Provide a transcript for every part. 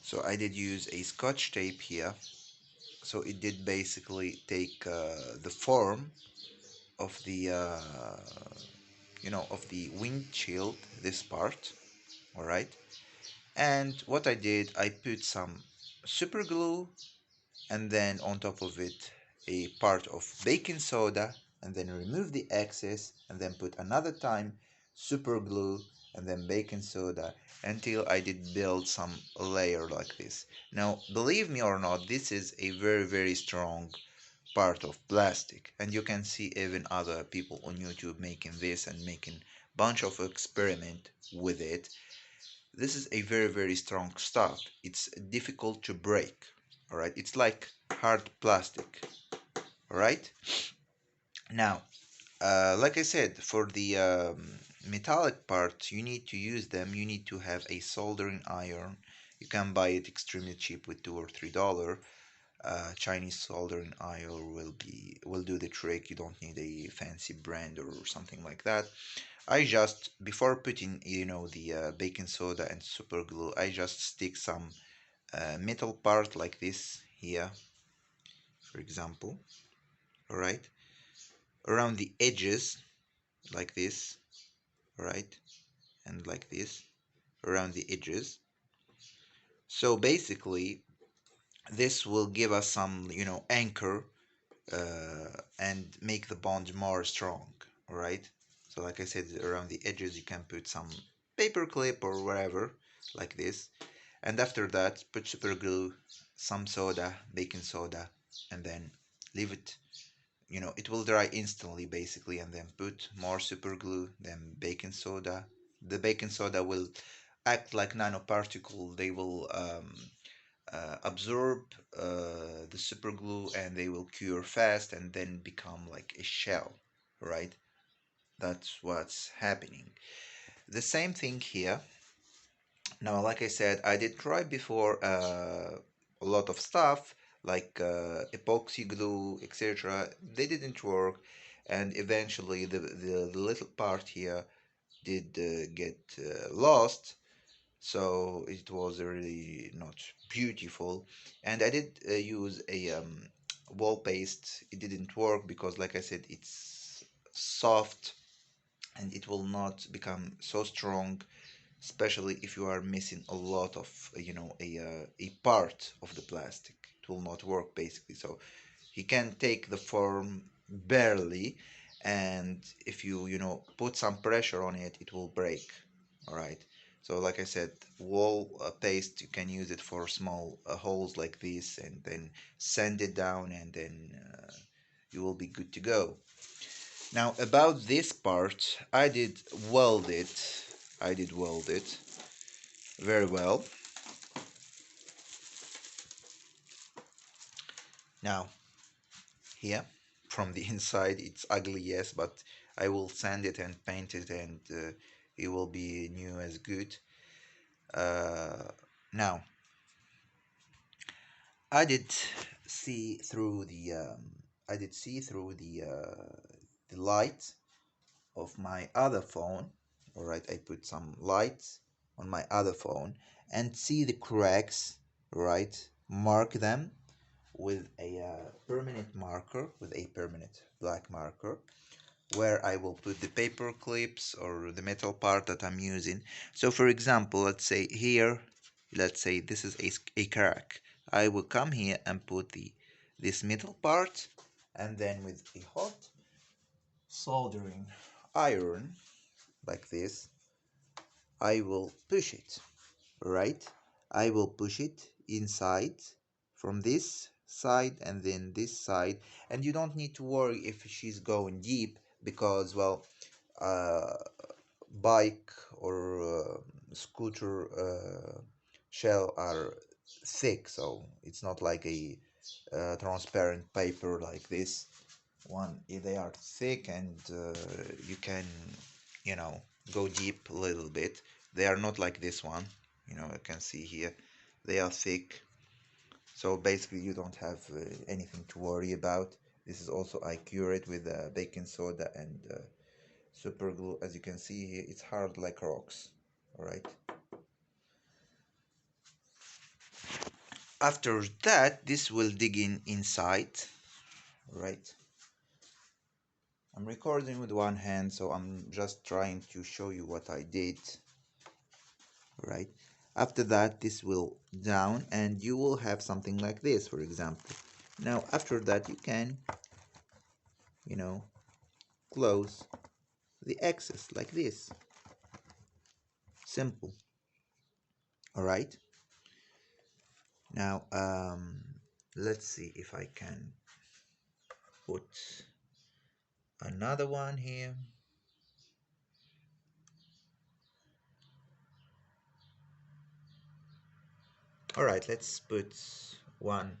So I did use a scotch tape here, so it did basically take the form of the of the windshield, this part. All right. And what I did, I put some super glue, and then on top of it a part of baking soda, and then remove the excess, and then put another time super glue, and then baking soda, until I did build some layer like this. Now, believe me or not, this is a very, very strong part of plastic, and you can see even other people on YouTube making this and making bunch of experiment with it. This is a very, very strong stuff. It's difficult to break. All right, it's like hard plastic. All right. Now, like I said, for the metallic parts, you need to use them. You need to have a soldering iron. You can buy it extremely cheap with $2 or $3. Chinese soldering iron will do the trick. You don't need a fancy brand or something like that. I just, before putting the baking soda and super glue, I just stick some metal part like this here, for example. All right, around the edges like this. All right, and like this around the edges. So basically, this will give us some anchor, and make the bond more strong. All right. So like I said, around the edges you can put some paper clip or whatever like this, and after that put super glue, some soda, baking soda, and then leave it. It will dry instantly basically, and then put more super glue, then baking soda. The baking soda will act like nanoparticle. They will absorb the super glue, and they will cure fast and then become like a shell, right? That's what's happening. The same thing here. Now, like I said, I did try before a lot of stuff like epoxy glue, etc. They didn't work, and eventually the little part here did get lost, so it was really not beautiful. And I did use a wall paste. It didn't work because, like I said, it's soft and it will not become so strong, especially if you are missing a lot of a part of the plastic. It will not work basically. So he can take the form barely, and if you put some pressure on it, it will break. All right. So like I said, wall paste, you can use it for small holes like this, and then sand it down, and then you will be good to go. Now about this part, I did weld it very well. Now here, from the inside, it's ugly, yes, but I will sand it and paint it, and it will be new as good. uh, Now I did see through the light of my other phone. All right, I put some lights on my other phone and see the cracks. Right, mark them with a permanent marker, with a permanent black marker, where I will put the paper clips or the metal part that I'm using. So for example, let's say here, let's say this is a crack. I will come here and put this middle part, and then with a hot soldering iron like this, I will push it, right? I will push it inside from this side and then this side, and you don't need to worry if she's going deep, because well, uh, bike or scooter shell are thick, so it's not like a transparent paper like this one. They are thick, and you can you know go deep a little bit. They are not like this one. You can see here they are thick, so basically you don't have anything to worry about. This is also, I cure it with baking soda and super glue. As you can see here, it's hard like rocks. All right. After that, this will dig in inside, right? I'm recording with one hand, so I'm just trying to show you what I did, right? After that, this will down and you will have something like this, for example. Now, after that, you can, you know, close the excess like this. Simple. All right. Now, let's see if I can put another one here. All right, let's put one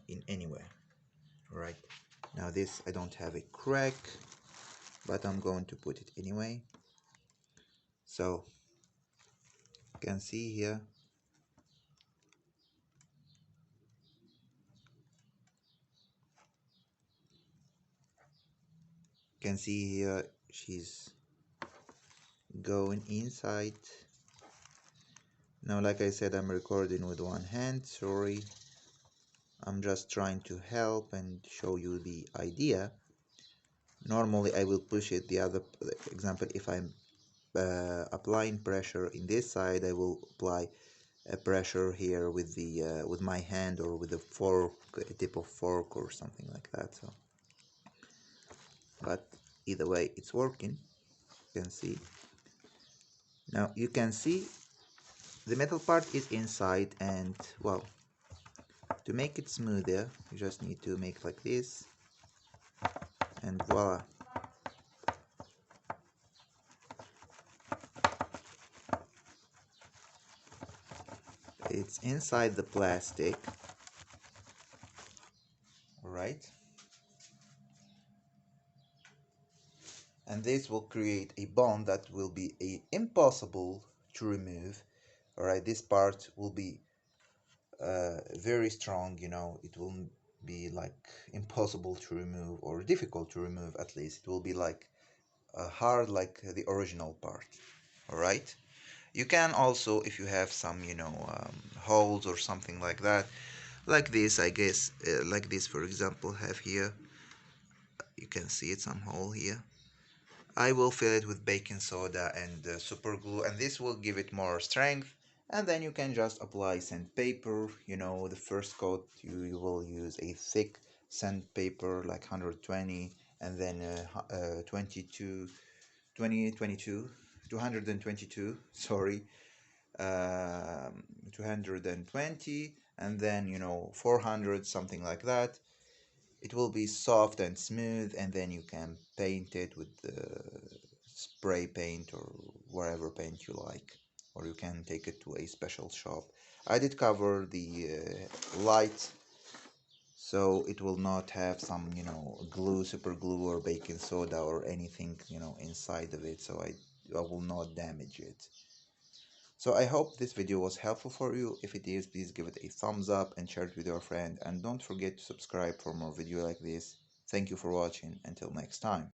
in anywhere. All right. Now this, I don't have a crack, but I'm going to put it anyway. So you can see here, she's going inside. Now, like I said, I'm recording with one hand, sorry. I'm just trying to help and show you the idea. Normally I will push it the other example. If I'm applying pressure in this side, I will apply a pressure here with the with my hand or with a fork, a tip of fork or something like that. So, but either way, it's working. You can see. Now you can see the metal part is inside, and well, to make it smoother, you just need to make like this, and voila. It's inside the plastic, right? And this will create a bond that will be impossible to remove. All right, this part will be very strong, you know, it will be like impossible to remove or difficult to remove. At least it will be like hard like the original part. All right, you can also, if you have some, you know, holes or something like this, I guess, like this for example, have here, you can see it, some hole here. I will fill it with baking soda and super glue, and this will give it more strength. And then you can just apply sandpaper. You know, the first coat you will use a thick sandpaper like 120, and then 22, 20, 22, 222, sorry, 220, and then, you know, 400, something like that. It will be soft and smooth, and then you can paint it with spray paint or whatever paint you like, or you can take it to a special shop. I did cover the light, so it will not have some, you know, glue, super glue or baking soda or anything, you know, inside of it, so I will not damage it. So I hope this video was helpful for you. If it is, please give it a thumbs up and share it with your friend, and don't forget to subscribe for more video like this. Thank you for watching. Until next time.